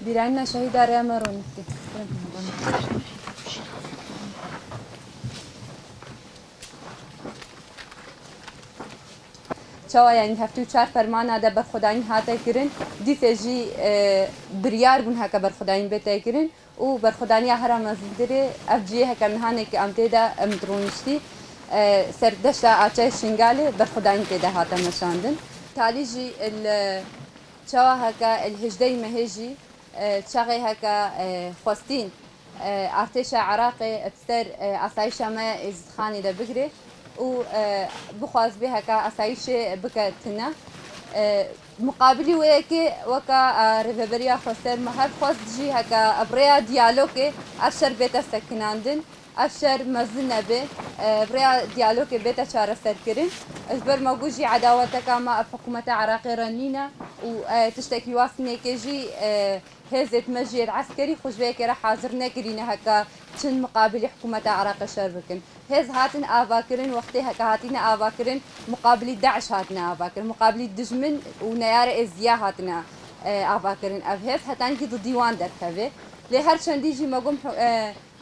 بیراننا شهید آریا مرونتی چاوا یعنی هفتو چار فرمانه ده بر خدایی هاته کرن دیت جی بریار بون هکا بر خدایی بته کرن و بر خدایی هر مزدره افجی هکا نهانه که امته ده امدرونشتی سردشت آچه شنگاله بر خدایی تده هاته مشاندن تالی جی چاوا هکا الهجده مهجی چاقی هکا خواستین ارتش عراق بسر اسایش ما از خانی ده بگیره و بخواز به هکا اسایش بکتنه مقابلی ویکی وکا رهبریا خواستر مهر خواست جی هکا ابریا دیالوگ افشار بیت سکناندن افشار مزنه به ابریا دیالوگ بیت چاره سر کرن اجبر موجودی عداوتك مع حكومة عراق رنينا وتشتكي واسني كيجي هزت مجي العسكري خوش بيك راح حاضرنا كرينا هكا تشن مقابل حكومة عراق شربكن هز هاتن آباكرن وقتي هكا هاتين آباكرن مقابل داعش هاتنا آباكرن مقابل الدجمن ونيار ازيا هاتنا آباكرن أبهز هتان كي ضديوان دركبه لهر شنديجي مقوم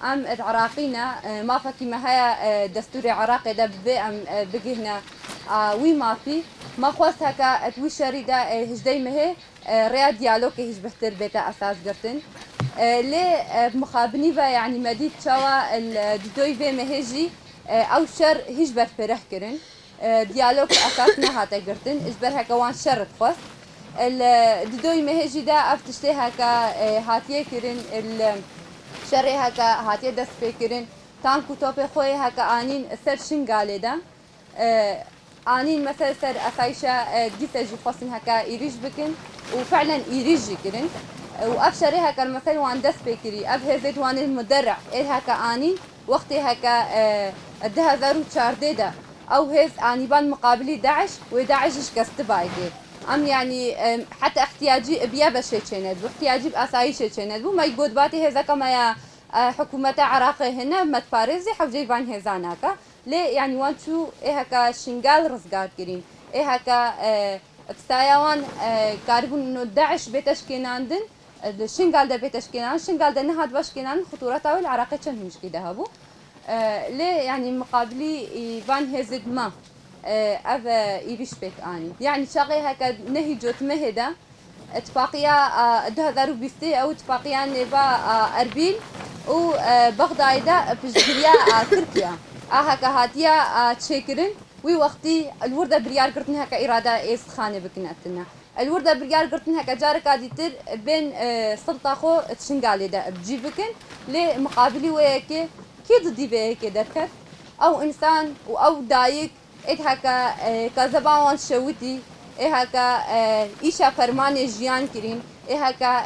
ام العراقينا ما فكي ما هي دستور عراقي ده ام بقينا وي ما في ما خواست هكا توي شريدة هجدي مهي ريا ديالوج هج بحتر بيتا اساس قرتن لي مخابني با يعني مديد شوا الدوي في مهجي او شر هج برفره كرن ديالوج اساسنا هاتا قرتن اجبر هكا وان شر خواست الدوي مهجي ده افتشتي هكا هاتيه كرن شري هكا هاتيه دست فكرن تانكو توبي خوي هكا انين سر شنغالي ده انين مثلا سر اسايشا ديسجي خاصن هكا يريج بكن وفعلا يريج كرن وابشري هكا المثل وان دست فكري ابهزت وان المدرع ايه هكا انين وقتي هكا ده ذرو تشاردي ده او هز انيبان مقابلي داعش وداعش شكست بايدي ام يعني حتى احتياجي بيابا شيء كند واحتياجي باسايش كند وما يقود باتي هذا كما يا حكومة عراق هنا متفارزي حوجي بان هزاناكا ليه يعني وانتو ايه هكا شنغال رزقات كريم ايه هكا بستايوان كاربون انه داعش بيتش كيناندن الشنغال ده بيتش كينان شنغال ده نهاد باش كينان خطورتها العراقي كان مش كده هبو ليه يعني مقابلي بان هزد ما أبا يريش بيت آني يعني شاقي هكا نهي جوت مهدا اتفاقية ده ذارو بيستي أو اتفاقية نبا أربيل وبغداد ده بجريا تركيا هكا هاتيا تشكرن وي وقتي الوردة بريار قرتن هكا إرادة إيس خانة بكناتنا الوردة بريار قرتن هكا جارك عاديتر بين سلطة خو تشنغالي ده بجيبكن لمقابلي وياكي كي ضدي بيكي دركت أو إنسان أو دايك إيه هكا كذبان شوتي إيه هكا إيشا فرمان جيان كرين إيه هكا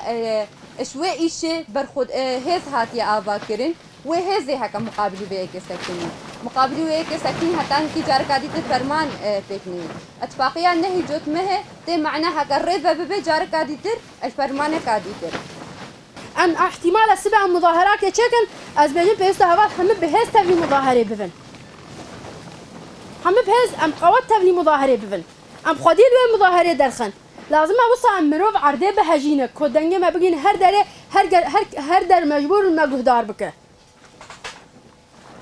شوي إيشة برخد هز هاتي آبا كرين وهزي هكا مقابلي بيك سكينة مقابلي بيك سكينة هتان كي جارك عديد فرمان بيكني اتفاقيا نهي جوت مه تي معناها هكا الريفة ببي جارك عديدر الفرمان كعديدر ام احتمال سبع مظاهرات يشكن از بيجن بيست هوا هم بهز تبي مظاهرة بفن هم بهز ام قوات تبلي مظاهرة بفن ام خديل وين مظاهرة درخن لازم اوصل ام مروف عرضه بهجينه كودنگه ما بگين هر دره هر در مجبور مگهدار بکه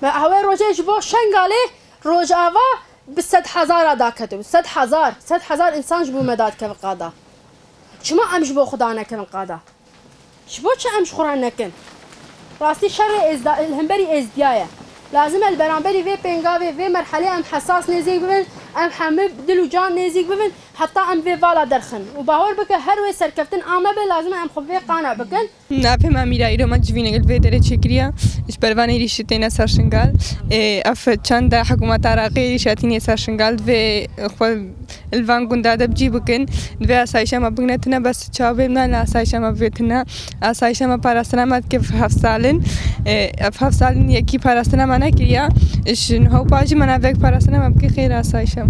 ما هوا روزه جبو شنگاله روز آوا ب 100,000 ادا كتب 100,000 انسان جبو مداد كم قادا شما ام جبو خدا نكن قادا شبو چه ام خوران نكن راستي شر الهمبري ازديايه لازم البرامبري في بينغاوي في مرحله ام حساس نزيك ببن ام حمل دل وجان نزيك ببن حتى ام في فالا درخن وباور بك هر وي سركفتن امه لازم ام خو في قانا بكن نافهم اميرا ايرو ما جوينه قلب دره چكريا اش برواني ريشتينا سرشنغال اف چند حكومه عراقي ريشتيني سرشنغال في خپل الوان گندا بجي بكن في اسايشه ما بغنتنا بس چاوي ما اسايشه ما بيتنا اسايشه ما پاراستنا كيف هفسالن هفسالن يكي پاراستنا ما نكريا اش هو باجي منا فيك پاراستنا ما بكي خير اسايشه